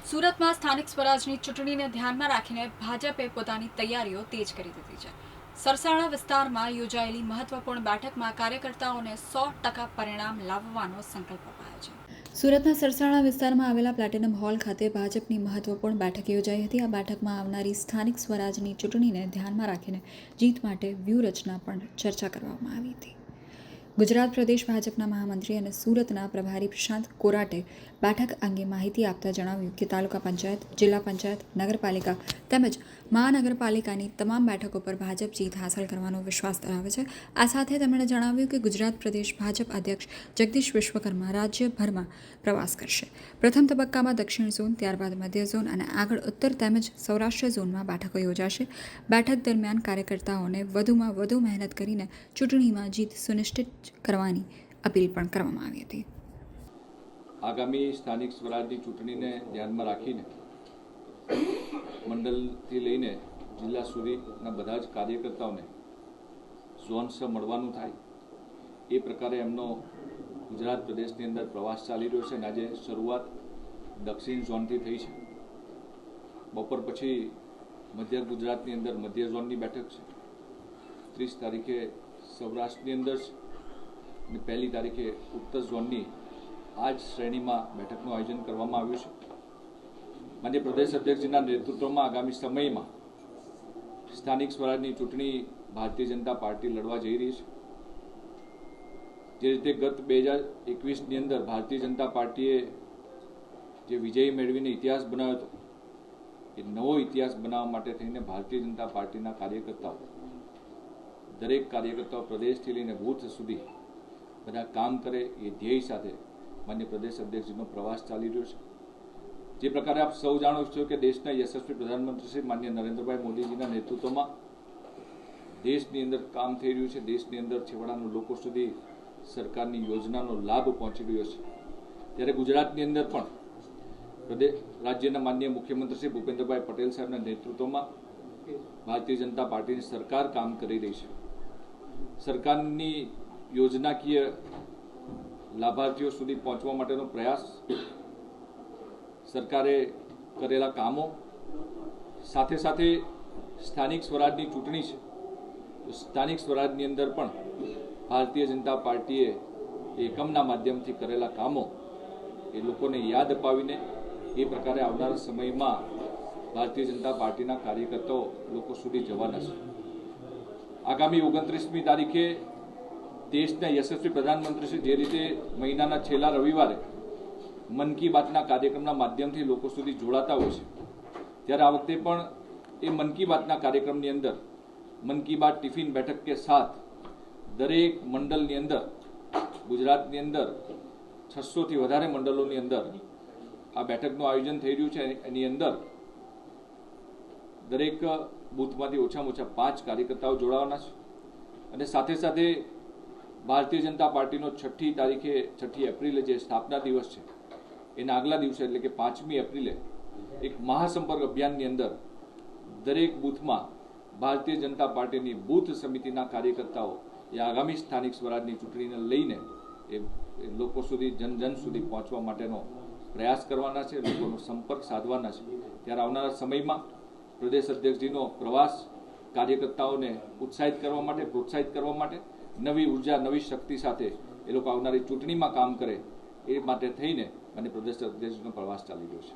સુરતમાં સ્થાનિક સ્વરાજની ચૂંટણીને ધ્યાનમાં રાખીને ભાજપે પોતાની તૈયારીઓ તેજ કરી દીધી છે। સરસાણા વિસ્તારમાં યોજાયેલી મહત્વપૂર્ણ બેઠકમાં કાર્યકર્તાઓને 100% પરિણામ લાવવાનો સંકલ્પ અપાયો છે। સુરતના સરસાણા વિસ્તારમાં આવેલા પ્લેટિનમ હોલ ખાતે ભાજપની મહત્વપૂર્ણ બેઠક યોજાઈ હતી। આ બેઠકમાં આવનારી સ્થાનિક સ્વરાજની ચૂંટણીને ધ્યાનમાં રાખીને જીત માટે વ્યૂહરચના પણ ચર્ચા કરવામાં આવી હતી। ગુજરાત પ્રદેશ ભાજપના મહામંત્રી અને સુરતના પ્રભારી પ્રશાંત કોરાટે બેઠક અંગે માહિતી આપતા જણાવ્યું કે તાલુકા પંચાયત, જિલ્લા પંચાયત, નગરપાલિકા તેમજ મહાનગરપાલિકાની તમામ બેઠકો પર ભાજપ જીત હાંસલ કરવાનો વિશ્વાસ ધરાવે છે। આ સાથે તેમણે જણાવ્યું કે ગુજરાત પ્રદેશ ભાજપ અધ્યક્ષ જગદીશ વિશ્વકર્મા રાજ્યભરમાં પ્રવાસ કરશે। પ્રથમ તબક્કામાં દક્ષિણ ઝોન, ત્યારબાદ મધ્ય ઝોન અને આગળ ઉત્તર તેમજ સૌરાષ્ટ્ર ઝોનમાં બેઠકો યોજાશે। બેઠક દરમિયાન કાર્યકર્તાઓને વધુમાં વધુ મહેનત કરીને ચૂંટણીમાં જીત સુનિશ્ચિત કરવાની અપીલ પણ કરવામાં આવી હતી। આગામી સ્થાનિક સ્વરાજની ચૂંટણીને ધ્યાનમાં રાખીને મંડળથી લઈને જિલ્લા સુધીના બધા જ કાર્યકર્તાઓને ઝોન્સ મળવાનું થાય એ પ્રકારે એમનો ગુજરાત પ્રદેશની અંદર પ્રવાસ ચાલી રહ્યો છે અને આજે શરૂઆત દક્ષિણ ઝોનથી થઈ છે। બપોર પછી મધ્ય ગુજરાતની અંદર મધ્ય ઝોનની બેઠક છે, 30 તારીખે સૌરાષ્ટ્રની અંદર છે અને 1 તારીખે ઉત્તર ઝોનની આ જ શ્રેણીમાં બેઠકનું આયોજન કરવામાં આવ્યું છે। માન્ય પ્રદેશ અધ્યક્ષજીના નેતૃત્વમાં આગામી સમયમાં સ્થાનિક સ્વરાજની ચૂંટણી ભારતીય જનતા પાર્ટી લડવા જઈ રહી છે। જે રીતે ગત 2021ની અંદર ભારતીય જનતા પાર્ટીએ જે વિજય મેળવીને ઇતિહાસ બનાવ્યો હતો, એ નવો ઇતિહાસ બનાવવા માટે થઈને ભારતીય જનતા પાર્ટીના કાર્યકર્તાઓ, દરેક કાર્યકર્તાઓ પ્રદેશથી લઈને બૂથ સુધી બધા કામ કરે એ ધ્યેય સાથે માન્ય પ્રદેશ અધ્યક્ષજીનો પ્રવાસ ચાલી રહ્યો છે। જે પ્રકારે આપ સૌ જાણો છો કે દેશના યશસ્વી પ્રધાનમંત્રી શ્રી માન્ય નરેન્દ્રભાઈ મોદીજીના નેતૃત્વમાં દેશની અંદર કામ થઈ રહ્યું છે। દેશની અંદર છેવાડાના લોકો સુધી સરકારની યોજનાનો લાભ પહોંચી રહ્યો છે। ત્યારે ગુજરાતની અંદર પણ રાજ્યના માન્ય મુખ્યમંત્રી શ્રી ભૂપેન્દ્રભાઈ પટેલ સાહેબના નેતૃત્વમાં ભારતીય જનતા પાર્ટીની સરકાર કામ કરી રહી છે। સરકારની યોજનાકીય લાભાર્થીઓ સુધી પહોંચવા માટેનો પ્રયાસ, સરકારે કરેલા કામો, સાથે સાથે સ્થાનિક સ્વરાજની ચૂંટણી છે તો સ્થાનિક સ્વરાજની અંદર પણ ભારતીય જનતા પાર્ટીએ એકમના માધ્યમથી કરેલા કામો એ લોકોને યાદ અપાવીને એ પ્રકારે આવનારા સમયમાં ભારતીય જનતા પાર્ટીના કાર્યકર્તાઓ લોકો સુધી જવાના છે। આગામી 29મી તારીખે દેશના યશસ્વી પ્રધાનમંત્રી શ્રી જે રીતે મહિનાના છેલ્લા રવિવારે મન કી બાતના કાર્યક્રમના માધ્યમથી લોકો સુધી જોડાતા હોય છે, ત્યારે આ વખતે પણ એ મન કી બાતના કાર્યક્રમની અંદર મન કી બાત ટિફિન બેઠક કે સાથ દરેક મંડળની અંદર, ગુજરાતની અંદર 600થી વધારે મંડળોની અંદર આ બેઠકનું આયોજન થઈ રહ્યું છે। એની અંદર દરેક બૂથમાંથી ઓછામાં ઓછા 5 કાર્યકર્તાઓ જોડાવાના છે અને સાથે સાથે ભારતીય જનતા પાર્ટીનો 6 એપ્રિલે જે સ્થાપના દિવસ છે એના આગલા દિવસે એટલે કે 5મી એપ્રિલે એક મહાસંપર્ક અભિયાનની અંદર દરેક બૂથમાં ભારતીય જનતા પાર્ટીની બૂથ સમિતિના કાર્યકર્તાઓ એ આગામી સ્થાનિક સ્વરાજની ચૂંટણીને લઈને એ લોકો સુધી, જન સુધી પહોંચવા માટેનો પ્રયાસ કરવાના છે, લોકોનો સંપર્ક સાધવાના છે। ત્યારે આવનારા સમયમાં પ્રદેશ અધ્યક્ષજીનો પ્રવાસ કાર્યકર્તાઓને ઉત્સાહિત કરવા માટે, પ્રોત્સાહિત કરવા માટે, નવી ઉર્જા, નવી શક્તિ સાથે એ લોકો આવનારી ચૂંટણીમાં કામ કરે એ માટે થઈને અને પ્રદેશ અધ્યક્ષજીનો પ્રવાસ ચાલી રહ્યો છે।